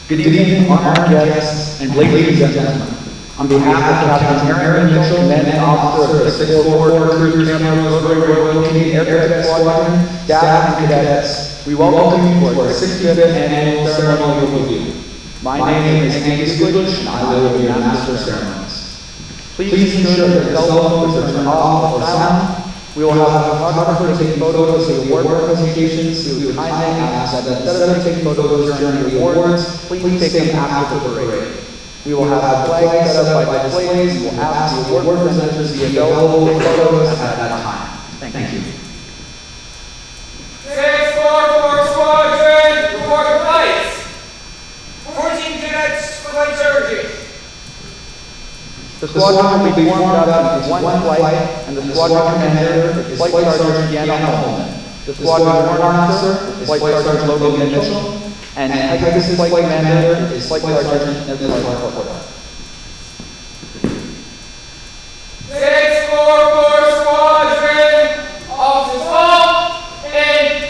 Good evening, honored guests and ladies and gentlemen. On behalf of Captain Aaron Mitchell, Commanding Officer of the 644 Cruisers Camrose Royal Canadian Air Cadet Squadron, staff and cadets, we welcome you to our 65th annual ceremonial review. My name is Angus Goodrich, and I will be your Master of Ceremonies. Please ensure that your cell phones are turned off or silent. We will have a photographer take photos of the award presentations. We would kindly ask that instead of taking photos during the awards, please take them after the parade. We will have a flag set up by displays and will ask the award presenters to be available for photos at that time. Thank you. 644 Squadron, report of flights. 14 cadets for flight charges. The squadron will be formed up into one flight, and the squadron commander is Flight Sergeant Deanna Holman. The squadron warrant officer is Flight Sergeant Logan Mitchell, and Pegasus Flight Commander is Flight Sergeant Nicholas Porter. 644 Squadron, officers fall, in.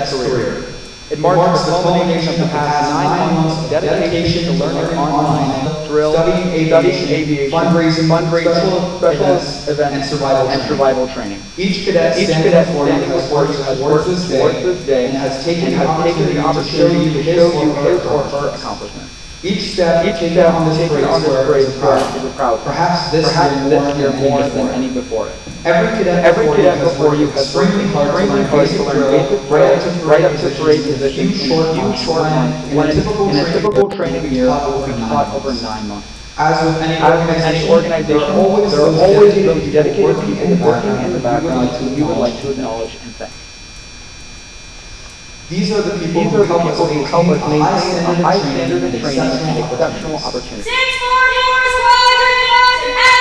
cadet's career. It marks the culmination of the past 9 months of dedication to learning online, drill, studying aviation, fundraising, special events, and survival training. Each cadet standing before you has worked towards this day and has taken the opportunity to show you his or her accomplishments. Each step taken on this parade is proud. Perhaps this year more than any before it. Every cadet before you has worked extremely hard to learn basic right up to parade position in a few short months. In a typical training year, will be taught over 9 months. As with any organization, there are always those dedicated people working in the background who you would like to acknowledge and thank. These are the people who help us maintain a high standard of training and exceptional opportunity. 644 Squadron at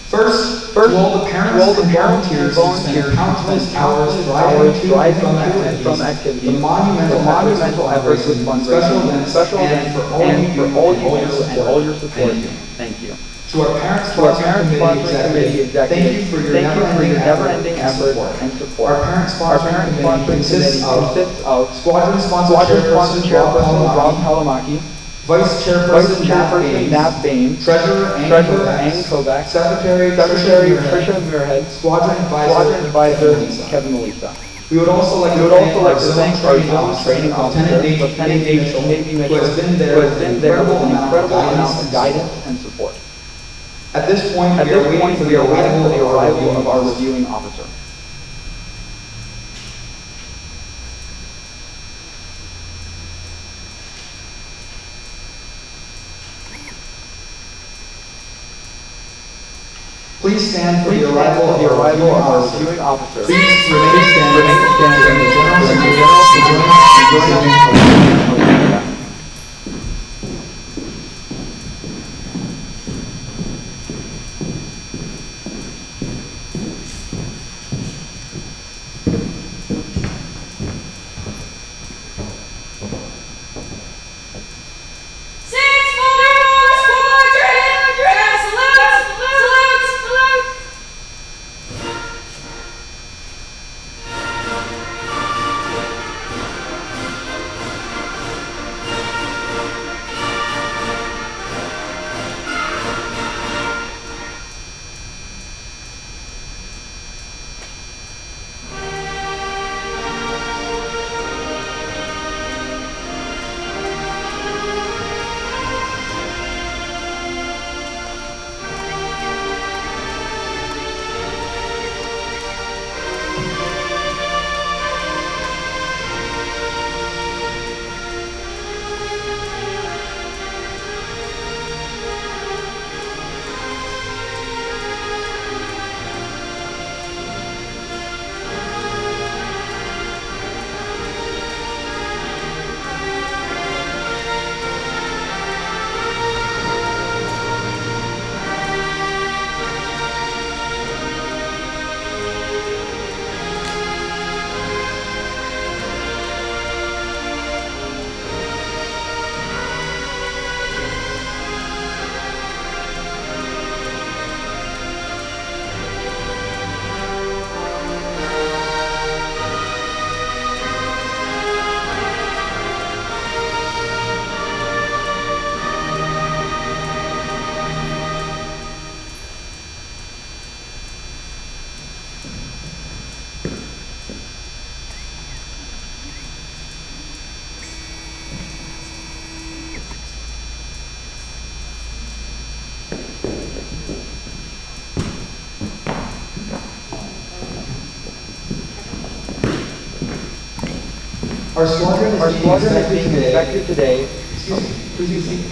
First, to all the parents and volunteers who spend countless hours driving to and from activities, the monumental efforts with fundraising, special events, and for all you do and all your support. Thank you. To our parents sponsoring committee executives, thank you for your never-ending effort and support. Our parents sponsoring committee consists of Squadron Sponsor Chairperson Rob Palamaki, Vice Chairperson Nat Bain, Treasurer Ann Kovac, Secretary Tricia Muirhead, Squadron Advisor Kevin Melissa. We would also like to thank our zone training officer, Lieutenant Navy Mitchell, who has been there with an incredible amount of guidance and support. At this point, we are waiting for the arrival of our reviewing officer. Please stand for the arrival of our reviewing officer. Please remain standing in the general to join us. Our squadron is being inspected today. Please be seated.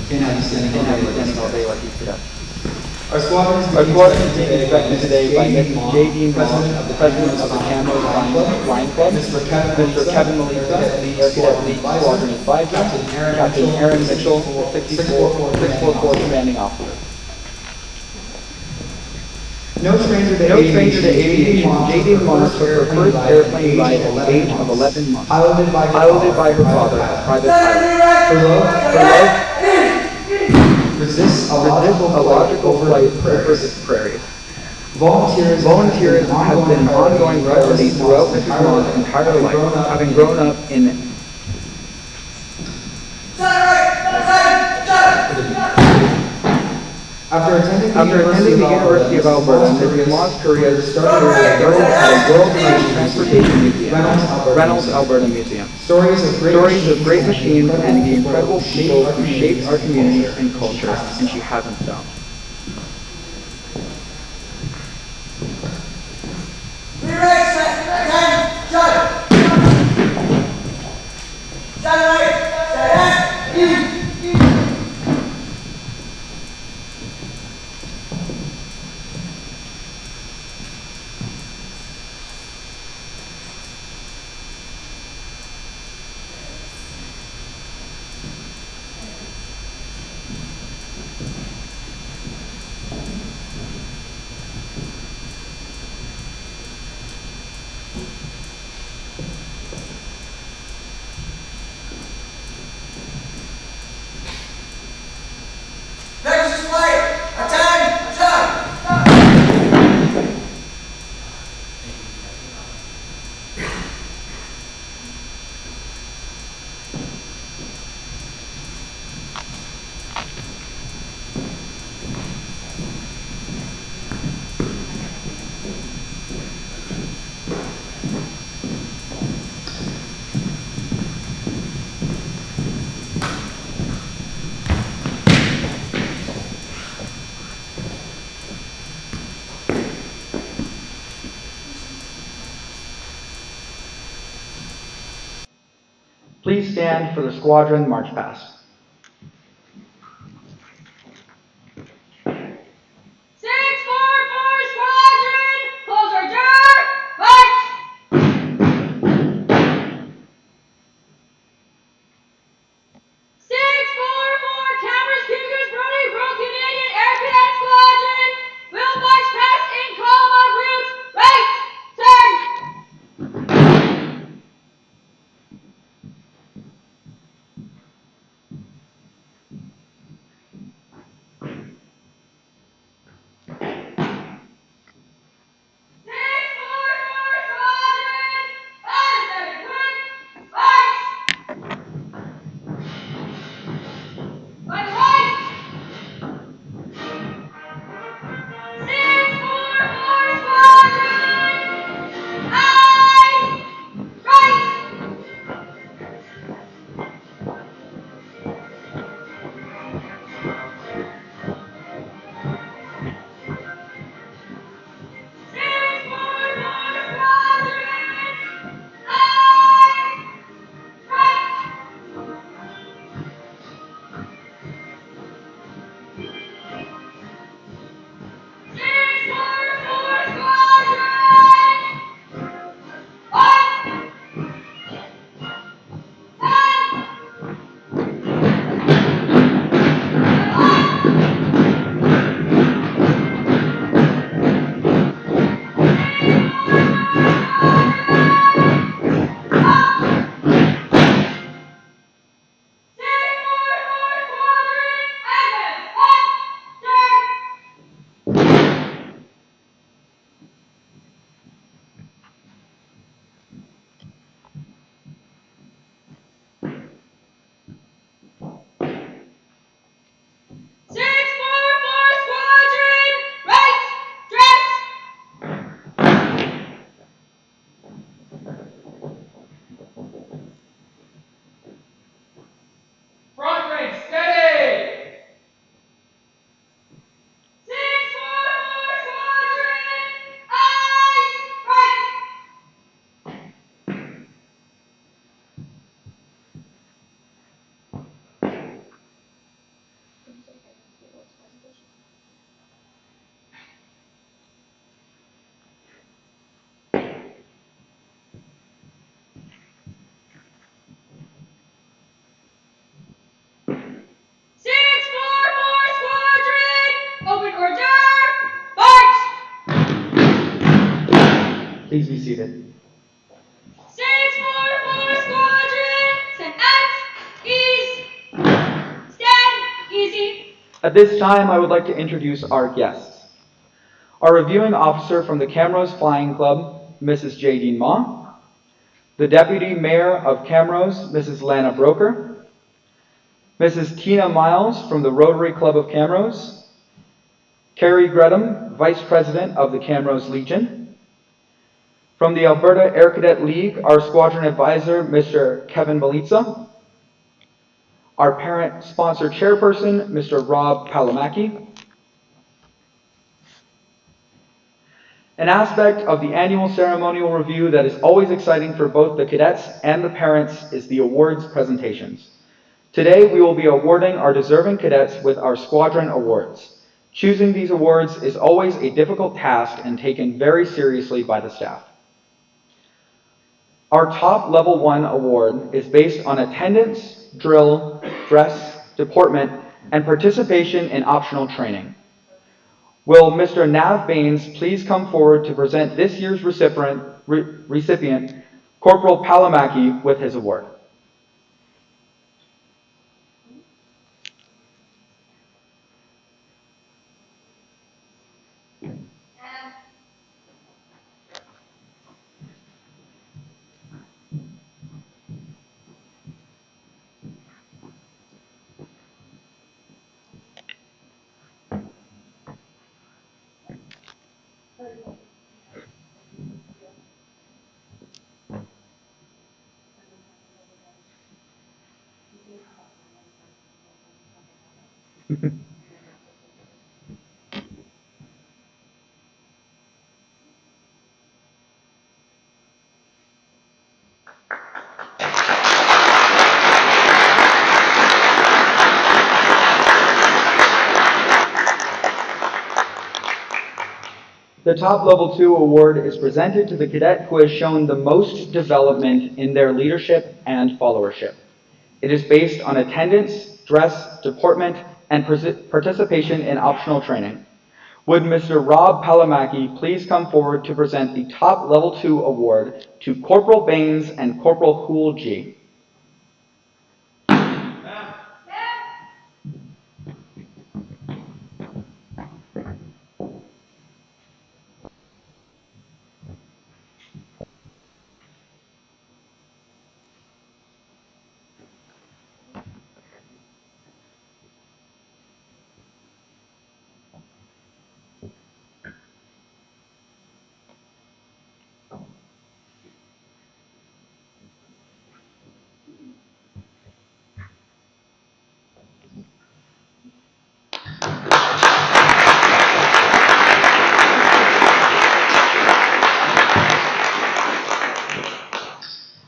Can't have you standing all day like these cadets. Our squadron is being inspected today by J. Dean President of the Camrose Lion Club, Mr. Kevin Melissa, Air Cadet League Squadron Advisor, Captain Aaron Mitchell, 644 Commanding Officer. No stranger to aviation, J. Dean Melissa took her first airplane ride at the age of 11 months, piloted by her father, a private pilot. Her love resists a logical flight over the prairies. Volunteerism has been an ongoing priority throughout Mrs. Ma's entire life, having grown up in After attending the University of Alberta, Mrs. Ma's career started at a world-class transportation museum, Reynolds, Alberta Museum. Stories of great machines and the incredible people who shaped our community and culture, and she hasn't stopped. Please stand for the squadron march past. Please be seated. 644 Squadron, stand at ease. Stand easy. At this time, I would like to introduce our guests. Our reviewing officer from the Camrose Flying Club, Mrs. J. Dean Ma. The Deputy Mayor of Camrose, Mrs. Lana Broker. Mrs. Tina Miles from the Rotary Club of Camrose. Carrie Gretham, Vice President of the Camrose Legion. From the Alberta Air Cadet League, our Squadron Advisor, Mr. Kevin Malitza. Our Parent Sponsor Chairperson, Mr. Rob Palamaki. An aspect of the annual ceremonial review that is always exciting for both the cadets and the parents is the awards presentations. Today, we will be awarding our deserving cadets with our squadron awards. Choosing these awards is always a difficult task and taken very seriously by the staff. Our top level 1 award is based on attendance, drill, dress, deportment, and participation in optional training. Will Mr. Nav Baines please come forward to present this year's recipient, Corporal Palamaki, with his award. The top level 2 award is presented to the cadet who has shown the most development in their leadership and followership. It is based on attendance, dress, deportment, and participation in optional training. Would Mr. Rob Palamaki please come forward to present the top level 2 award to Corporal Baines and Corporal Hool G.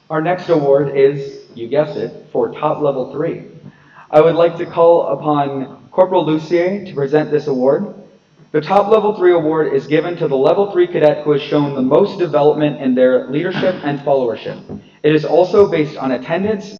Our next award is, you guessed it, for top level 3. I would like to call upon Corporal Lucier to present this award. The top level 3 award is given to the level 3 cadet who has shown the most development in their leadership and followership. It is also based on attendance.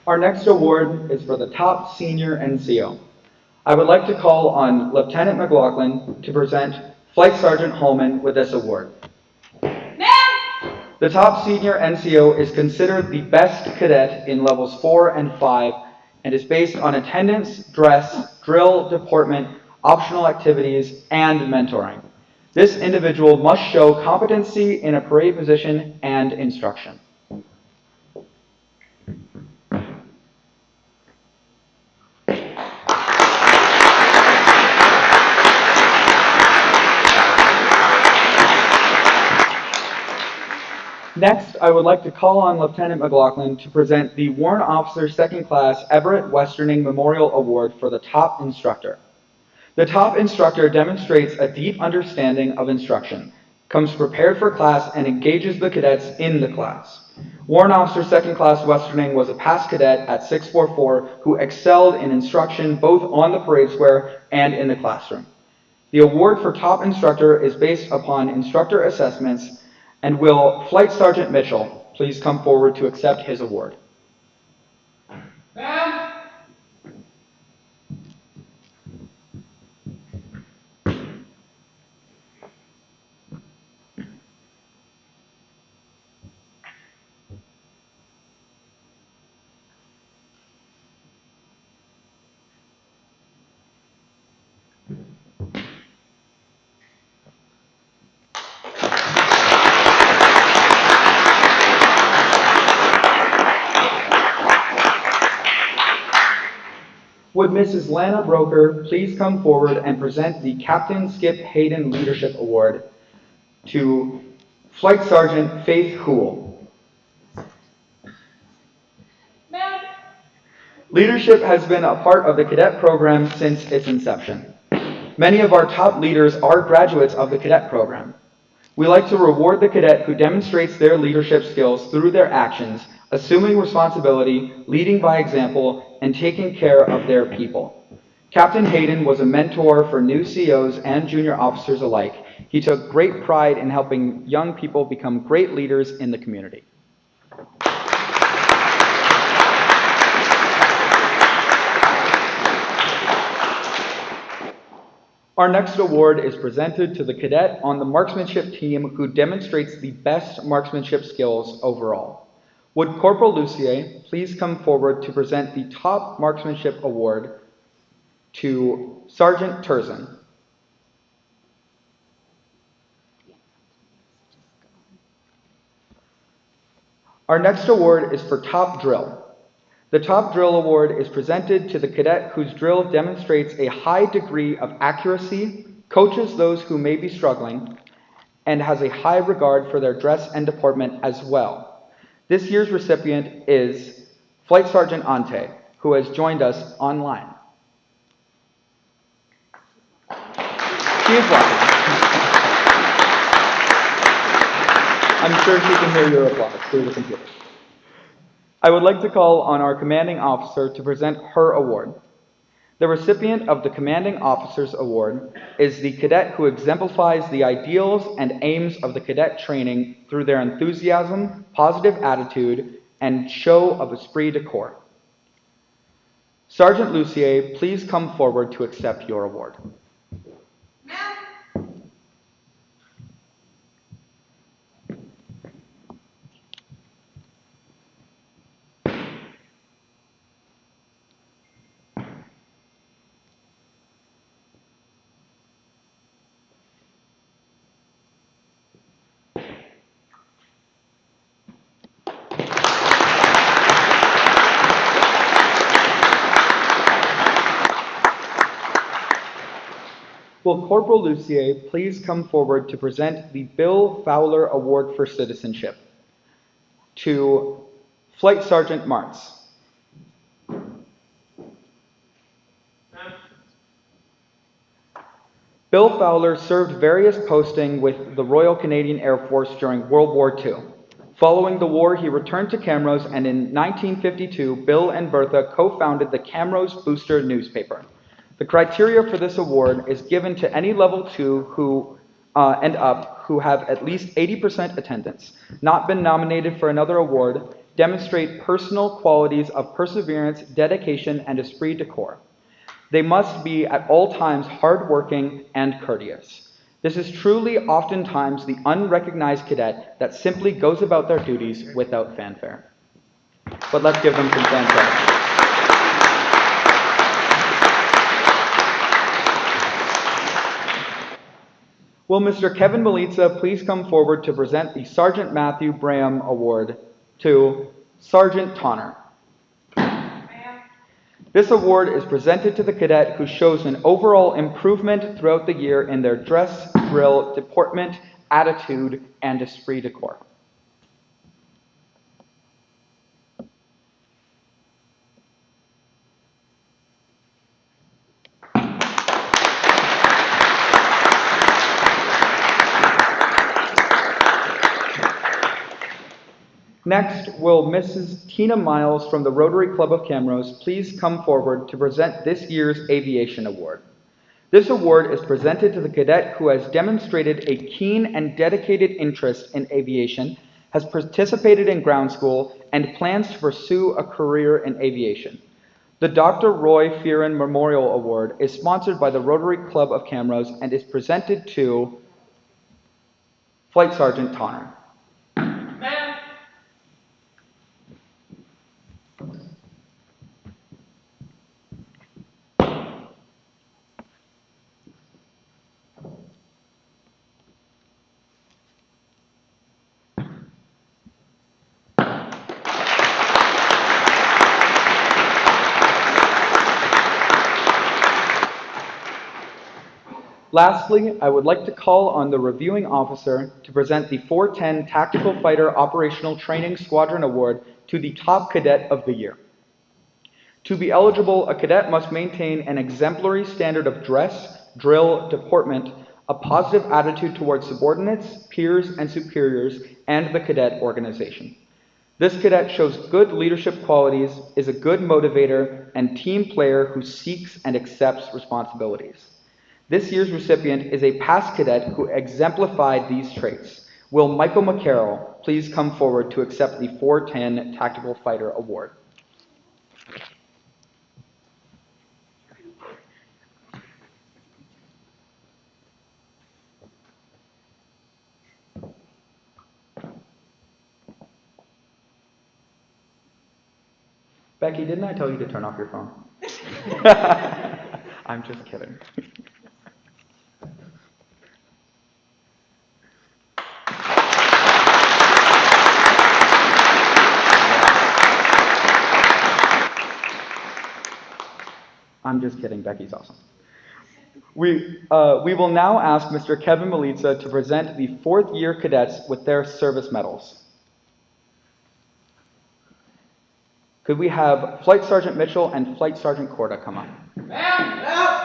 Our next award is for the top senior NCO. I would like to call on Lieutenant McLaughlin to present Flight Sergeant Holman with this award. Ma'am! The top senior NCO is considered the best cadet in levels 4 and 5 and is based on attendance, dress, drill, deportment, optional activities, and mentoring. This individual must show competency in a parade position and instruction. Next, I would like to call on Lieutenant McLaughlin to present the Warrant Officer 2nd Class Everett Westerning Memorial Award for the top instructor. The top instructor demonstrates a deep understanding of instruction, comes prepared for class, and engages the cadets in the class. Warrant Officer 2nd Class Westerning was a past cadet at 644 who excelled in instruction both on the parade square and in the classroom. The award for top instructor is based upon instructor assessments. And will Flight Sergeant Mitchell please come forward to accept his award. Ma'am. Would Mrs. Lana Broker please come forward and present the Captain Skip Hayden Leadership Award to Flight Sergeant Faith Hool. Ma'am. Leadership has been a part of the cadet program since its inception. Many of our top leaders are graduates of the cadet program. We like to reward the cadet who demonstrates their leadership skills through their actions, assuming responsibility, leading by example, and taking care of their people. Captain Hayden was a mentor for new COs and junior officers alike. He took great pride in helping young people become great leaders in the community. Our next award is presented to the cadet on the marksmanship team who demonstrates the best marksmanship skills overall. Would Corporal Lucier please come forward to present the top marksmanship award to Sergeant Turzin. Our next award is for Top Drill. The Top Drill Award is presented to the cadet whose drill demonstrates a high degree of accuracy, coaches those who may be struggling, and has a high regard for their dress and deportment as well. This year's recipient is Flight Sergeant Ante, who has joined us online. She is watching. I'm sure she can hear your applause through the computer. I would like to call on our commanding officer to present her award. The recipient of the Commanding Officer's Award is the cadet who exemplifies the ideals and aims of the cadet training through their enthusiasm, positive attitude, and show of esprit de corps. Sergeant Lucier, please come forward to accept your award. Will Corporal Lucier please come forward to present the Bill Fowler Award for Citizenship to Flight Sergeant Martz. Bill Fowler served various postings with the Royal Canadian Air Force during World War II. Following the war, he returned to Camrose, and in 1952, Bill and Bertha co-founded the Camrose Booster newspaper. The criteria for this award is given to any level 2 who and up who have at least 80% attendance, not been nominated for another award, demonstrate personal qualities of perseverance, dedication, and esprit de corps. They must be at all times hardworking and courteous. This is truly oftentimes the unrecognized cadet that simply goes about their duties without fanfare. But let's give them some fanfare. Will Mr. Kevin Melitza please come forward to present the Sergeant Matthew Braham Award to Sergeant Tonner. This award is presented to the cadet who shows an overall improvement throughout the year in their dress, drill, deportment, attitude, and esprit de corps. Next, will Mrs. Tina Miles from the Rotary Club of Camrose please come forward to present this year's Aviation Award. This award is presented to the cadet who has demonstrated a keen and dedicated interest in aviation, has participated in ground school, and plans to pursue a career in aviation. The Dr. Roy Fearon Memorial Award is sponsored by the Rotary Club of Camrose and is presented to Flight Sergeant Tonner. Ma'am. Lastly, I would like to call on the reviewing officer to present the 410 Tactical Fighter Operational Training Squadron Award to the top cadet of the year. To be eligible, a cadet must maintain an exemplary standard of dress, drill, deportment, a positive attitude towards subordinates, peers, and superiors, and the cadet organization. This cadet shows good leadership qualities, is a good motivator, and team player who seeks and accepts responsibilities. This year's recipient is a past cadet who exemplified these traits. Will Michael McCarroll please come forward to accept the 410 Tactical Fighter Award? Becky, didn't I tell you to turn off your phone? I'm just kidding. I'm just kidding. Becky's awesome. We will now ask Mr. Kevin Melitza to present the fourth-year cadets with their service medals. Could we have Flight Sergeant Mitchell and Flight Sergeant Corda come up? Ma'am. Ma'am.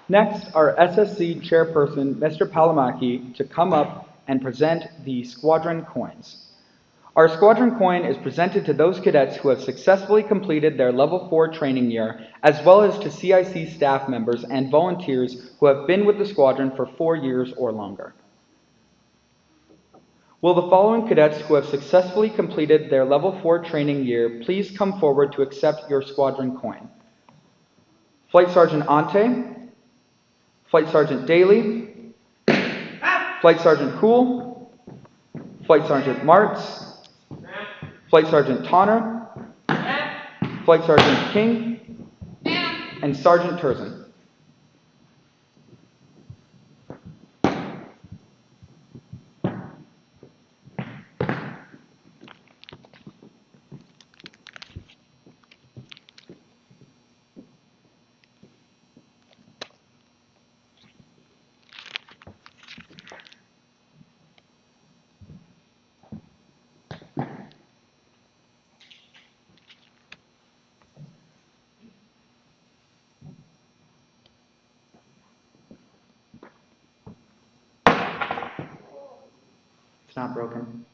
Next, our SSC chairperson, Mr. Palamaki, to come up and present the squadron coins. Our squadron coin is presented to those cadets who have successfully completed their Level 4 training year, as well as to CIC staff members and volunteers who have been with the squadron for 4 years or longer. Will the following cadets who have successfully completed their Level 4 training year please come forward to accept your squadron coin? Flight Sergeant Ante, Flight Sergeant Daly, Flight Sergeant Cool, Flight Sergeant Martz, Flight Sergeant Tonner, Flight Sergeant King, and Sergeant Turzen. It's not broken.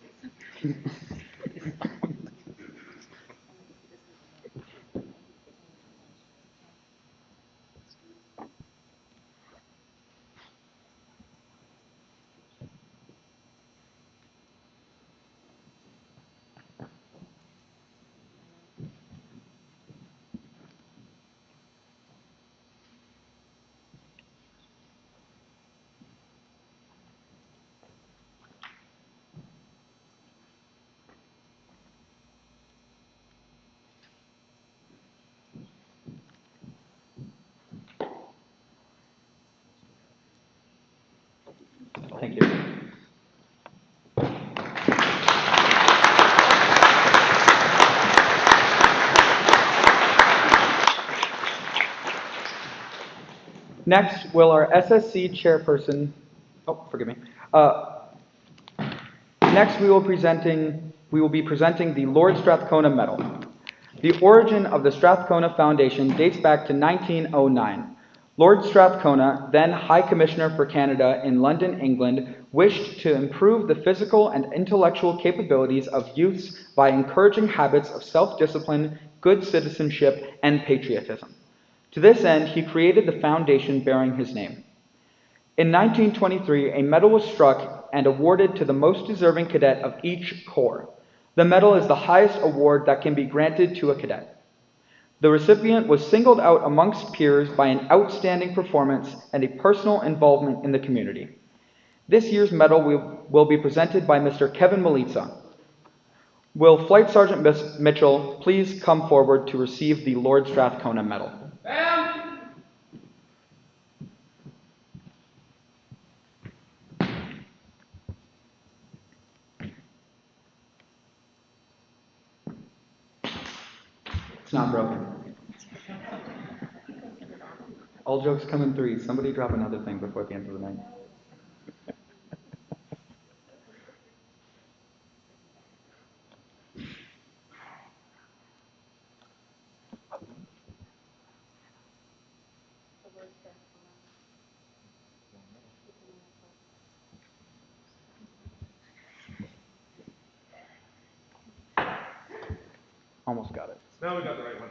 Thank you. Next, will our SSC chairperson, oh, forgive me. Next, we will be presenting the Lord Strathcona Medal. The origin of the Strathcona Foundation dates back to 1909. Lord Strathcona, then High Commissioner for Canada in London, England, wished to improve the physical and intellectual capabilities of youths by encouraging habits of self-discipline, good citizenship, and patriotism. To this end, he created the foundation bearing his name. In 1923, a medal was struck and awarded to the most deserving cadet of each corps. The medal is the highest award that can be granted to a cadet. The recipient was singled out amongst peers by an outstanding performance and a personal involvement in the community. This year's medal will be presented by Mr. Kevin Malitza. Will Flight Sergeant Mitchell please come forward to receive the Lord Strathcona Medal? Ma'am! It's not broken. All jokes come in threes. Somebody drop another thing before the end of the night. Almost got it. Now we got the right one.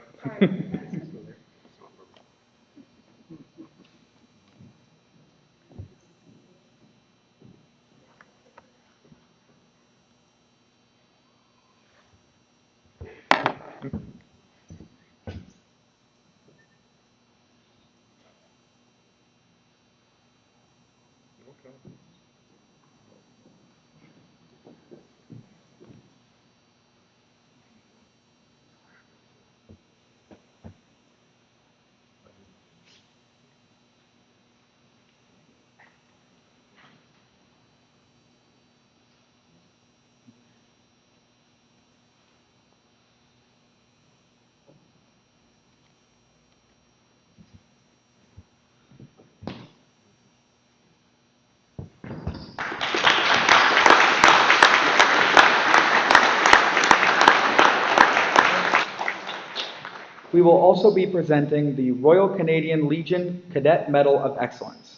We will also be presenting the Royal Canadian Legion Cadet Medal of Excellence.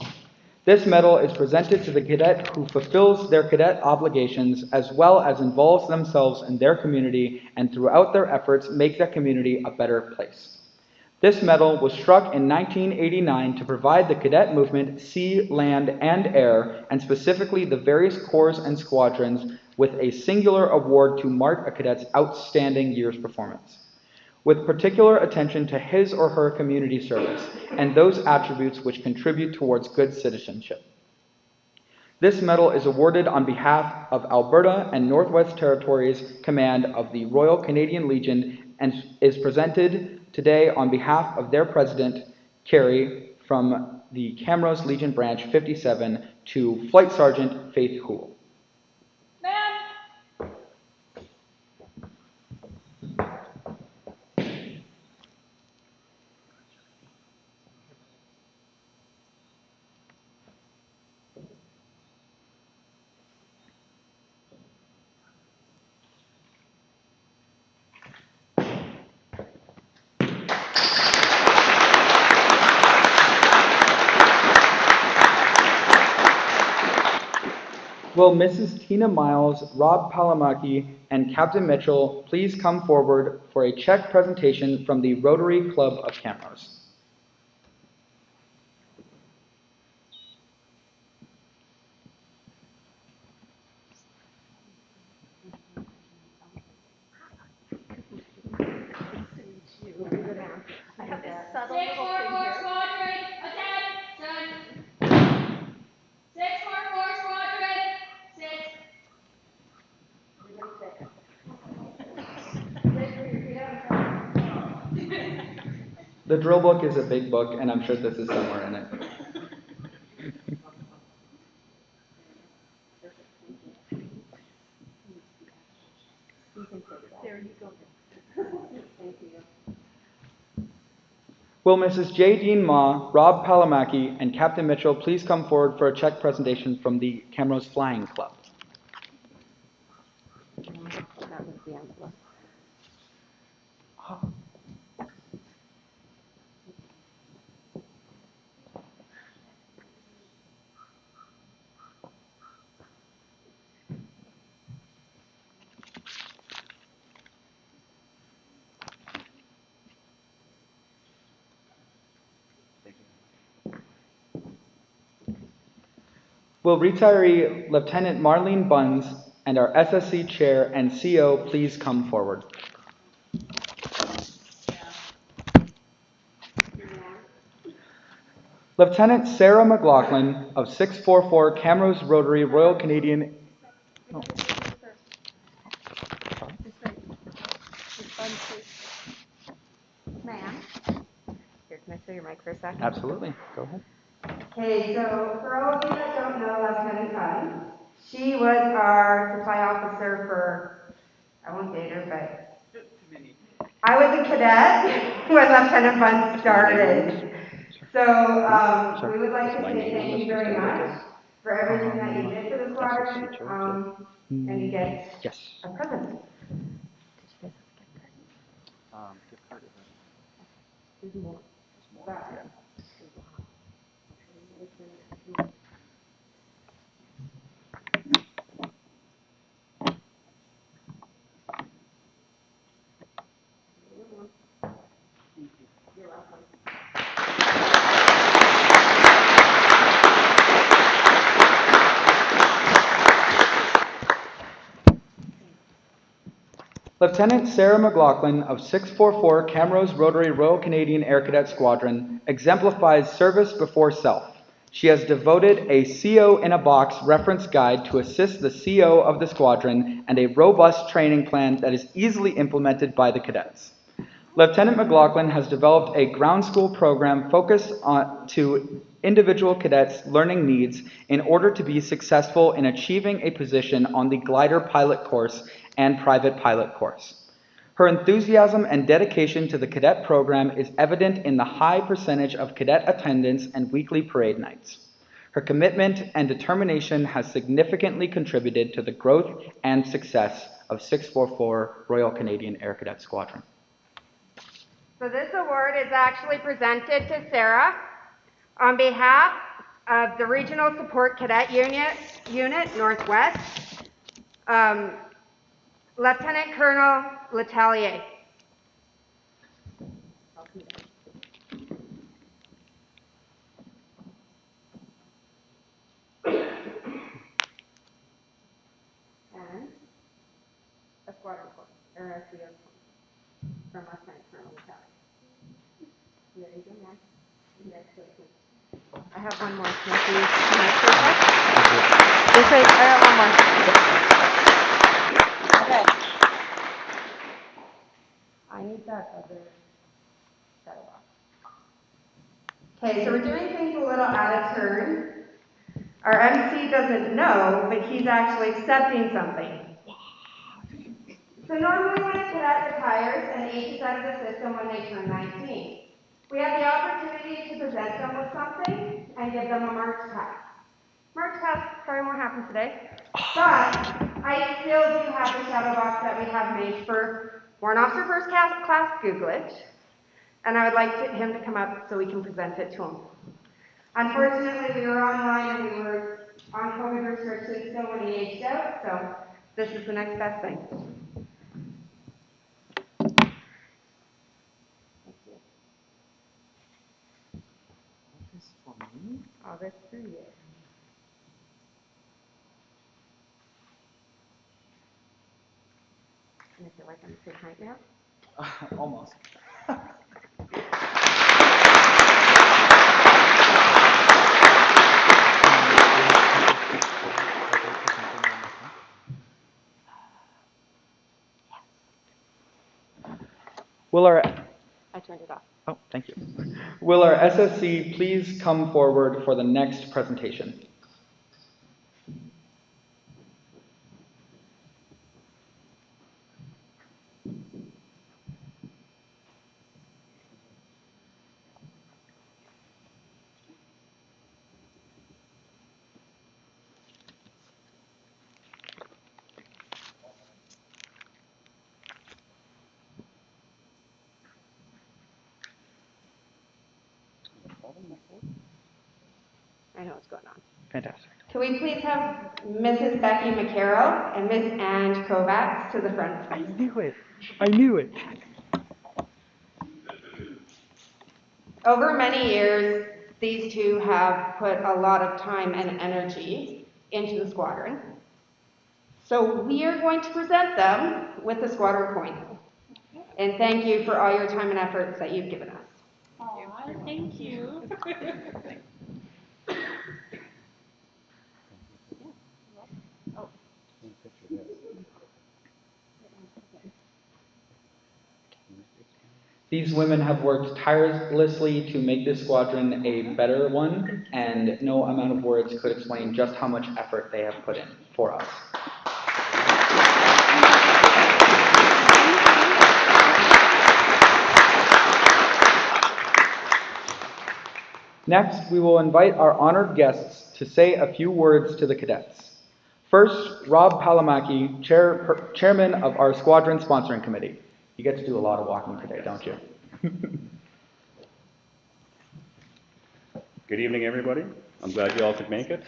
This medal is presented to the cadet who fulfills their cadet obligations as well as involves themselves in their community and throughout their efforts make that community a better place. This medal was struck in 1989 to provide the cadet movement sea, land, and air, and specifically the various corps and squadrons, with a singular award to mark a cadet's outstanding year's performance, with particular attention to his or her community service and those attributes which contribute towards good citizenship. This medal is awarded on behalf of Alberta and Northwest Territories Command of the Royal Canadian Legion and is presented today on behalf of their president, Carrie, from the Camrose Legion Branch 57 to Flight Sergeant Faith Houle. Ma'am. Will Mrs. Tina Miles, Rob Palamaki, and Captain Mitchell please come forward for a check presentation from the Rotary Club of Camrose? I have this subtle 644 little thing here. squadron, attention. 644 squadron, sit. The drill book is a big book, and I'm sure this is somewhere in it. There you go. Thank you. Will Mrs. J. Dean Ma, Rob Palamaki, and Captain Mitchell please come forward for a check presentation from the Camrose Flying Club? That was the envelope. Will retiree Lieutenant Marlene Buns and our SSC Chair and CO please come forward? Lieutenant Sarah McLaughlin of 644 Camrose Rotary Royal Canadian... Oh. Ma'am. Here, can I show your mic for a second? Absolutely. Go ahead. Okay, so for all of you that don't know Lieutenant Bunn, she was our supply officer for, I won't date her, but I was a cadet when Lieutenant Bunn started. So we would like to say thank you very much for everything that you did for the squadron, and you get a present. Gift card is There's more. yeah. You're welcome. Lieutenant Sarah McLaughlin of 644 Camrose Rotary Royal Canadian Air Cadet Squadron exemplifies service before self. She has devoted a CO in a Box reference guide to assist the CO of the squadron and a robust training plan that is easily implemented by the cadets. Lieutenant McLaughlin has developed a ground school program focused to individual cadets' learning needs in order to be successful in achieving a position on the glider pilot course and private pilot course. Her enthusiasm and dedication to the cadet program is evident in the high percentage of cadet attendance and weekly parade nights. Her commitment and determination has significantly contributed to the growth and success of 644 Royal Canadian Air Cadet Squadron. So this award is actually presented to Sarah on behalf of the Regional Support Cadet Unit Northwest, Lieutenant Colonel Letelier. And a squadron corps, or a CO from Lieutenant Colonel Letelier. There you go, ma'am. Congratulations. I have one more. Can I see this way, I got one more. Okay. I need that other settle box. Okay, so we're doing things a little out of turn. Our MC doesn't know, but he's actually accepting something. So normally when a cadet retires, an age is out of the system when they turn 19. We have the opportunity to present them with something and give them a march pass. March pass probably won't happen today, but I still do have the shadow box that we have made for Warrant Officer First Class Googlich, and I would like him to come up so we can present it to him. Unfortunately, we were online and we were on COVID restrictions still when he aged out, so this is the next best thing. Thank you. All this for you. And I feel like I'm the same height now? Almost. Will our... I turned it off. Oh, thank you. Will our SSC please come forward for the next presentation? I know what's going on. Fantastic. Can we please have Mrs. Becky McCarroll and Miss Ange Kovacs to the front? I knew it. I knew it. Over many years, these two have put a lot of time and energy into the squadron. So we are going to present them with the squadron coin. And thank you for all your time and efforts that you've given us. Aw, thank you. These women have worked tirelessly to make this squadron a better one, and no amount of words could explain just how much effort they have put in for us. Next, we will invite our honored guests to say a few words to the cadets. First, Rob Palamaki, chairman of our squadron sponsoring committee. You get to do a lot of walking today, don't you? Good evening, everybody. I'm glad you all could make it.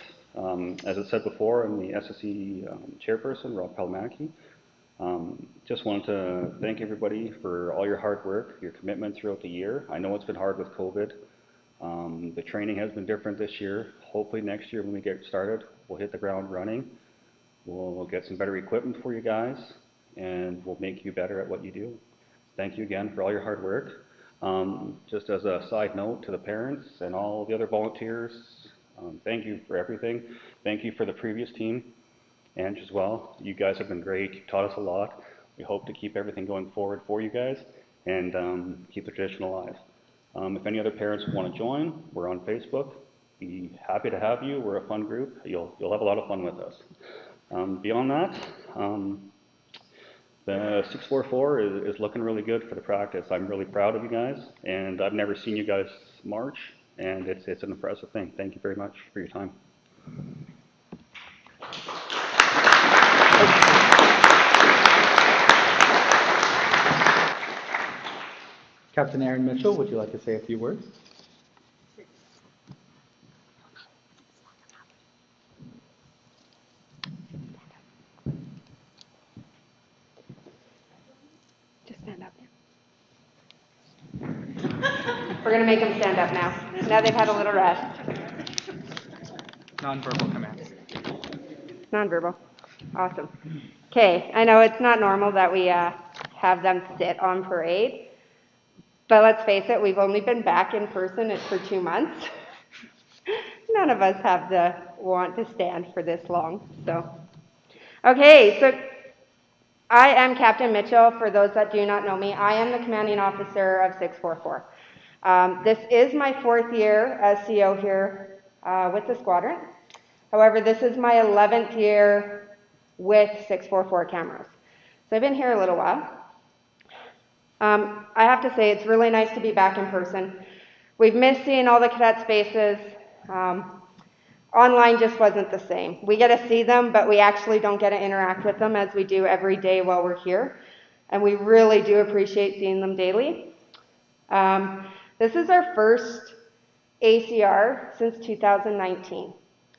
As I said before, I'm the SSE chairperson, Rob Palamaki. Just wanted to thank everybody for all your hard work, your commitment throughout the year. I know it's been hard with COVID. The training has been different this year. Hopefully next year when we get started, we'll hit the ground running. We'll get some better equipment for you guys, and we'll make you better at what you do. Thank you again for all your hard work. Just as a side note to the parents and all the other volunteers, thank you for everything. Thank you for the previous team, and as well. You guys have been great. You've taught us a lot. We hope to keep everything going forward for you guys and keep the tradition alive. If any other parents want to join, we're on Facebook. Be happy to have you. We're a fun group. You'll have a lot of fun with us. Beyond that, the 644 is looking really good for the practice. I'm really proud of you guys, and I've never seen you guys march, and it's an impressive thing. Thank you very much for your time. Captain Aaron Mitchell, would you like to say a few words? Just stand up now. We're going to make them stand up now. Now they've had a little rest. Nonverbal commands. Nonverbal. Awesome. Okay, I know it's not normal that we have them sit on parade. But let's face it, we've only been back in person for 2 months. None of us have the want to stand for this long. So, okay, so I am Captain Mitchell. For those that do not know me, I am the commanding officer of 644. This is my 4th year as CO here with the squadron. However, this is my 11th year with 644 Camrose. So I've been here a little while. I have to say it's really nice to be back in person. We've missed seeing all the cadets' faces. Online just wasn't the same. We get to see them, but we actually don't get to interact with them as we do every day while we're here. And we really do appreciate seeing them daily. This is our first ACR since 2019.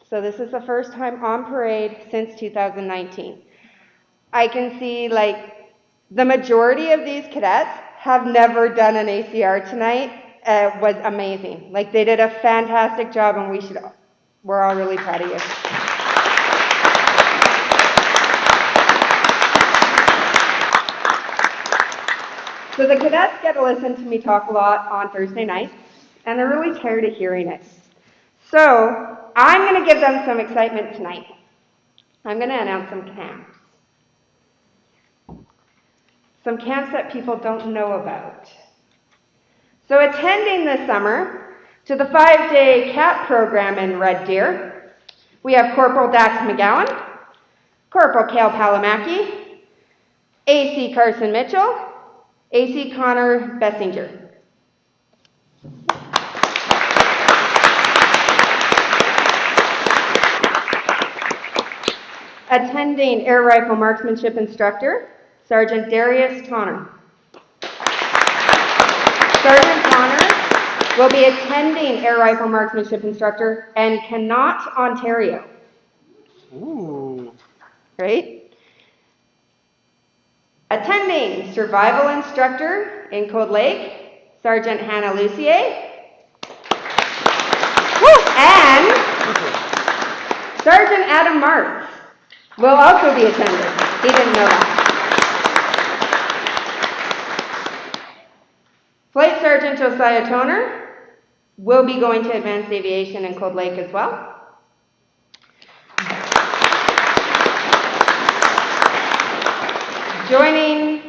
So this is the first time on parade since 2019. I can see the majority of these cadets have never done an ACR tonight. It was amazing. They did a fantastic job, and we're all really proud of you. So the cadets get to listen to me talk a lot on Thursday nights, and they're really tired of hearing it. So I'm going to give them some excitement tonight. I'm going to announce some camps. Some camps that people don't know about. So attending this summer to the 5-day CAP program in Red Deer, we have Corporal Dax McGowan, Corporal Cale Palamaki, AC Carson Mitchell, AC Connor Bessinger. Attending Air Rifle Marksmanship Instructor, Sergeant Darius Tonner. Sergeant Tonner will be attending air rifle marksmanship instructor and cannot Ontario. Ooh. Right? Attending survival instructor in Cold Lake, Sergeant Hannah Lucier. And Sergeant Adam Martz will also be attending. He didn't know that. Flight Sergeant Josiah Toner will be going to advanced aviation in Cold Lake as well. Joining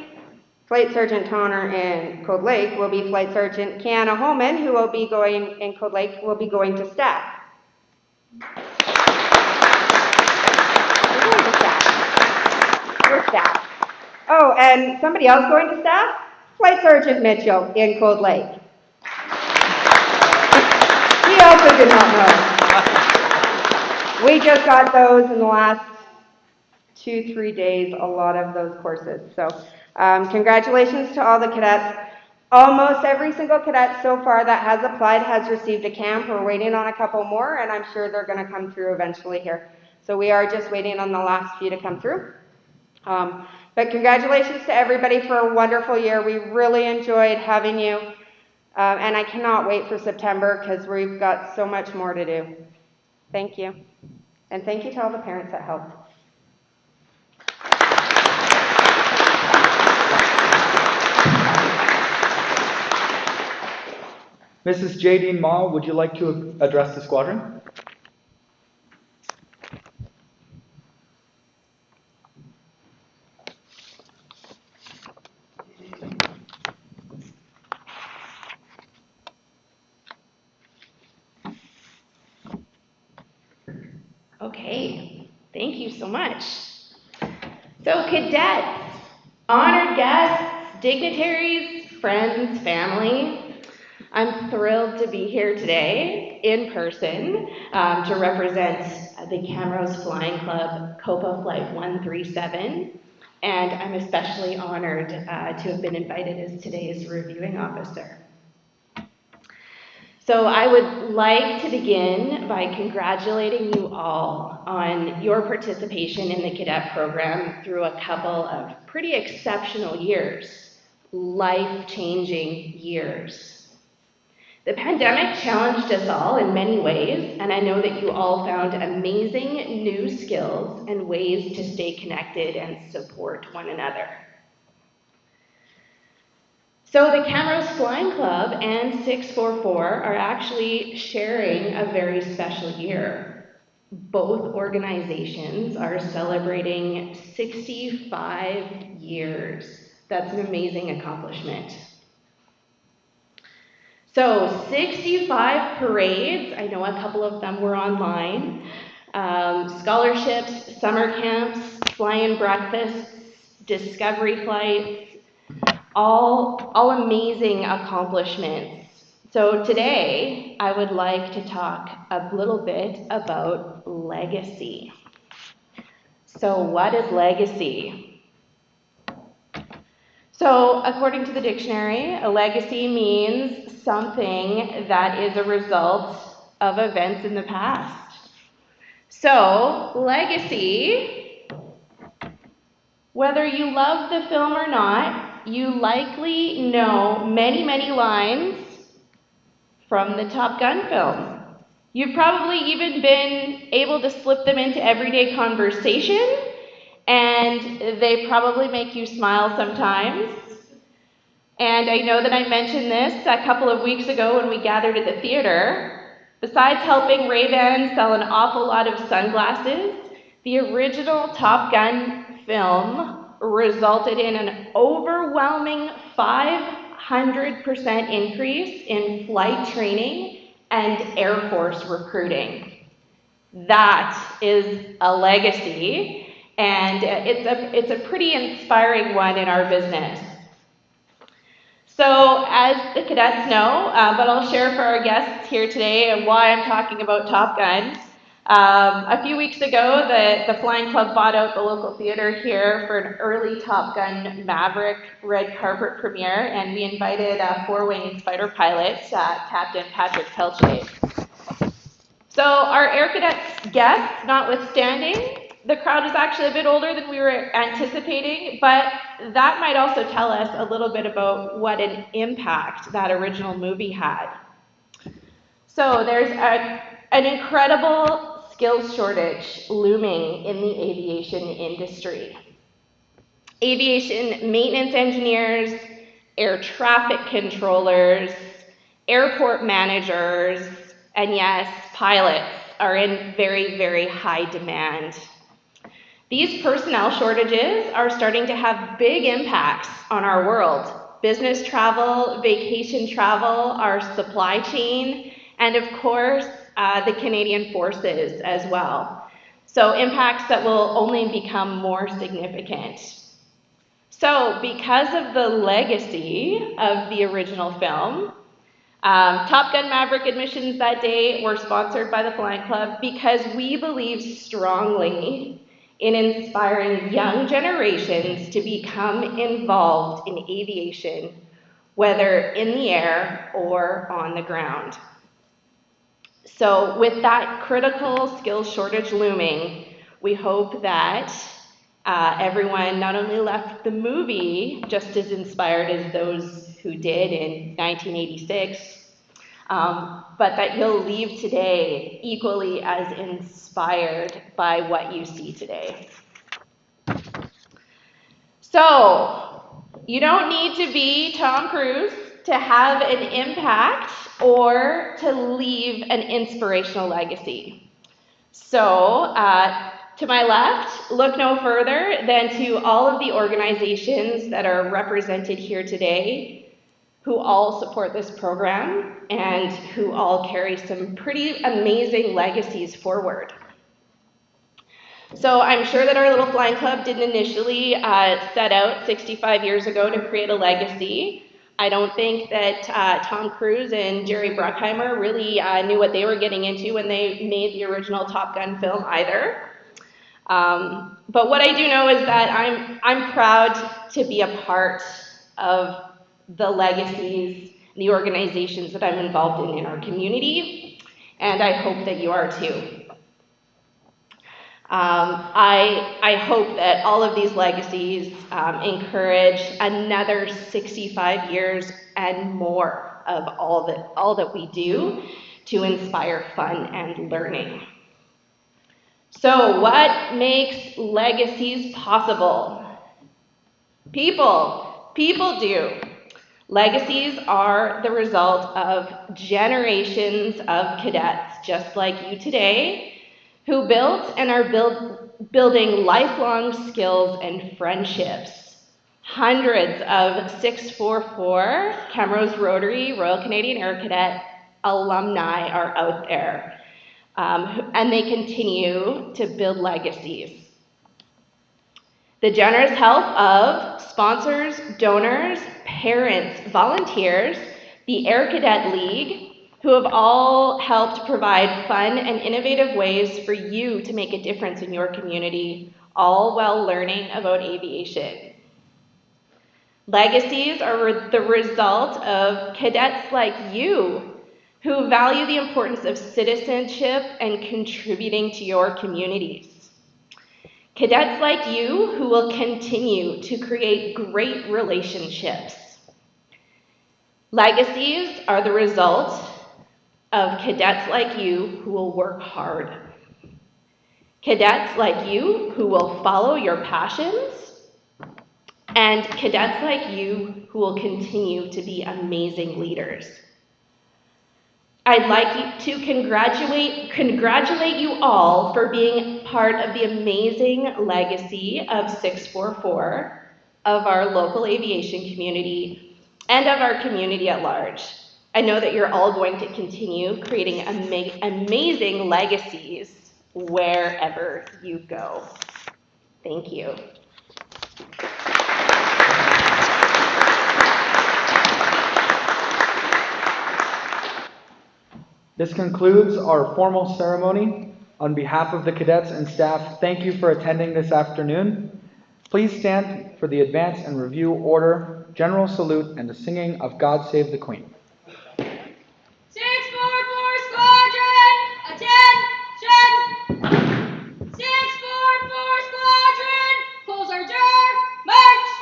Flight Sergeant Toner in Cold Lake will be Flight Sergeant Kiana Holman, who will be going in Cold Lake, will be going to staff. We're staff. Oh, and somebody else going to staff? Flight Sergeant Mitchell in Cold Lake. He also did not know. We just got those in the last 2-3 days, a lot of those courses. So congratulations to all the cadets. Almost every single cadet so far that has applied has received a camp. We're waiting on a couple more, and I'm sure they're going to come through eventually here. So we are just waiting on the last few to come through. But congratulations to everybody for a wonderful year. We really enjoyed having you. And I cannot wait for September because we've got so much more to do. Thank you. And thank you to all the parents that helped. Mrs. Jadine Mall, would you like to address the squadron? Okay, thank you so much. So cadets, honored guests, dignitaries, friends, family, I'm thrilled to be here today in person to represent the Camrose Flying Club Copa Flight 137, and I'm especially honored to have been invited as today's reviewing officer. So I would like to begin by congratulating you all on your participation in the cadet program through a couple of pretty exceptional years, life-changing years. The pandemic challenged us all in many ways, and I know that you all found amazing new skills and ways to stay connected and support one another. So the Camrose Flying Club and 644 are actually sharing a very special year. Both organizations are celebrating 65 years. That's an amazing accomplishment. So 65 parades, I know a couple of them were online, scholarships, summer camps, fly-in breakfasts, discovery flights, all amazing accomplishments. So today, I would like to talk a little bit about legacy. So what is legacy? So according to the dictionary, a legacy means something that is a result of events in the past. So legacy, whether you love the film or not, you likely know many, many lines from the Top Gun film. You've probably even been able to slip them into everyday conversation, and they probably make you smile sometimes. And I know that I mentioned this a couple of weeks ago when we gathered at the theater. Besides helping Ray-Ban sell an awful lot of sunglasses, the original Top Gun film resulted in an overwhelming 500% increase in flight training and Air Force recruiting. That is a legacy, and it's a pretty inspiring one in our business. So as the cadets know, but I'll share for our guests here today and why I'm talking about Top Gun, A few weeks ago, the Flying Club bought out the local theater here for an early Top Gun Maverick red carpet premiere, and we invited four-wing fighter pilot, Captain Patrick Pelche. So our Air Cadets guests notwithstanding, the crowd is actually a bit older than we were anticipating, but that might also tell us a little bit about what an impact that original movie had. So there's an incredible skills shortage looming in the aviation industry. Aviation maintenance engineers, air traffic controllers, airport managers, and yes, pilots are in very, very high demand. These personnel shortages are starting to have big impacts on our world. Business travel, vacation travel, our supply chain, and of course, the Canadian forces as well. So impacts that will only become more significant. So because of the legacy of the original film, Top Gun Maverick admissions that day were sponsored by the Flying Club because we believe strongly in inspiring young generations to become involved in aviation, whether in the air or on the ground. So with that critical skills shortage looming, we hope that everyone not only left the movie just as inspired as those who did in 1986, but that you'll leave today equally as inspired by what you see today. So, you don't need to be Tom Cruise to have an impact or to leave an inspirational legacy. So, to my left, look no further than to all of the organizations that are represented here today, who all support this program and who all carry some pretty amazing legacies forward. So I'm sure that our little Flying Club didn't initially set out 65 years ago to create a legacy. I don't think that Tom Cruise and Jerry Bruckheimer really knew what they were getting into when they made the original Top Gun film either. But what I do know is that I'm proud to be a part of the legacies, the organizations that I'm involved in our community, and I hope that you are too. I hope that all of these legacies encourage another 65 years and more of all that we do to inspire fun and learning. So what makes legacies possible? People do. Legacies are the result of generations of cadets, just like you today, who built and are building lifelong skills and friendships. Hundreds of 644 Camrose Rotary Royal Canadian Air Cadet alumni are out there, and they continue to build legacies. The generous help of sponsors, donors, parents, volunteers, the Air Cadet League, who have all helped provide fun and innovative ways for you to make a difference in your community, all while learning about aviation. Legacies are the result of cadets like you who value the importance of citizenship and contributing to your communities. Cadets like you who will continue to create great relationships. Legacies are the result of cadets like you who will work hard. Cadets like you who will follow your passions. And cadets like you who will continue to be amazing leaders. I'd like to congratulate you all for being part of the amazing legacy of 644, of our local aviation community, and of our community at large. I know that you're all going to continue creating amazing legacies wherever you go. Thank you. This concludes our formal ceremony. On behalf of the cadets and staff, thank you for attending this afternoon. Please stand for the advance and review order, general salute, and the singing of God Save the Queen. 644 Squadron, attention! 644 Squadron, close our jar, march!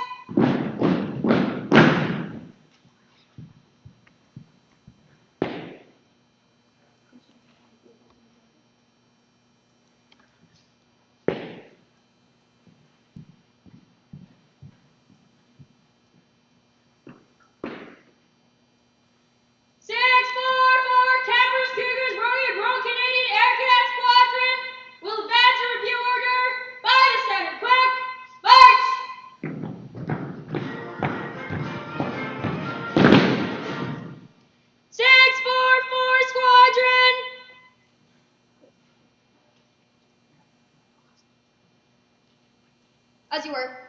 Camrose Cougars, Royal Canadian Air Cadet Squadron will advance a review order by the standard quick, march! 644 Squadron! As you were.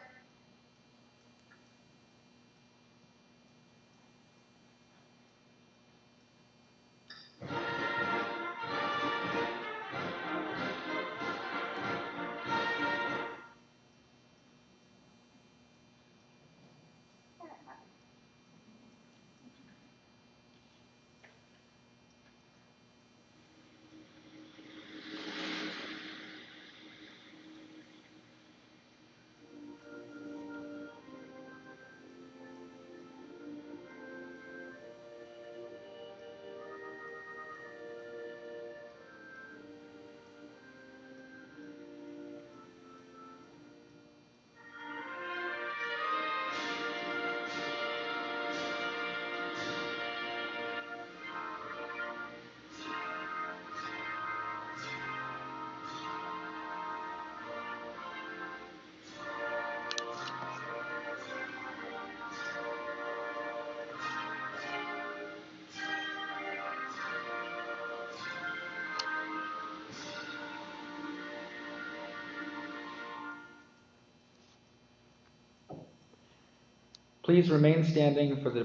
Please remain standing for the,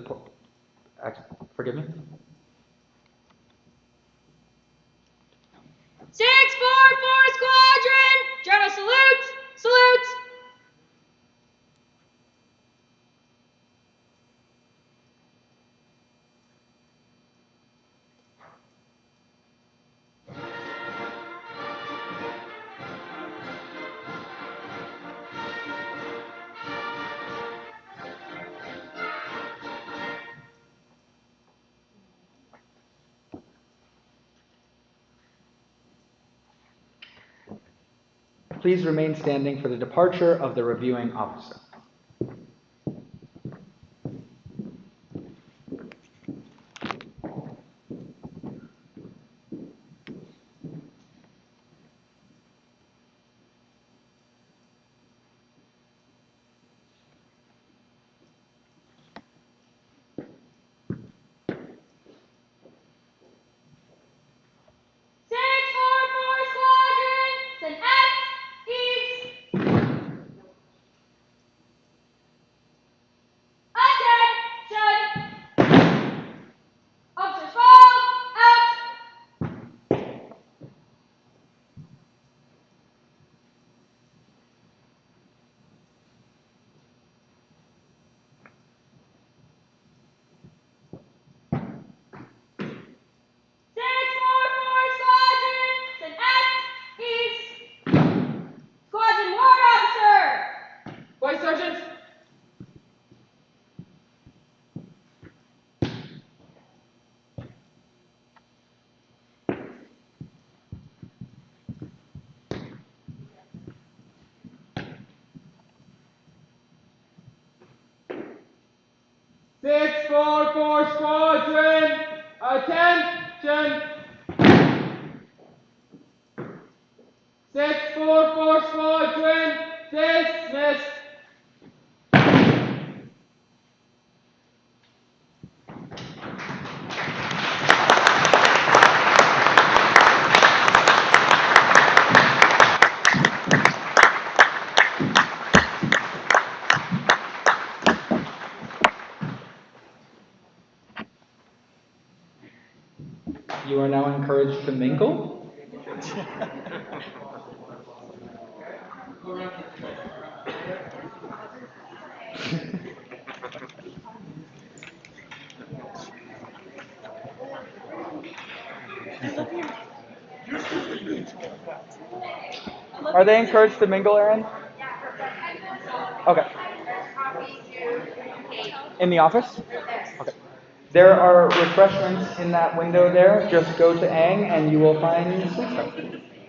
forgive me? 644 Squadron, general salute, salute! Please remain standing for the departure of the reviewing officer. Sergeant! Six, four, squadron, attention! 644 squadron, dismissed! You are now encouraged to mingle. Are they encouraged to mingle, Aaron? Okay. In the office? Okay. There are refreshments in that window there. Just go to Aang and you will find sweet stuff.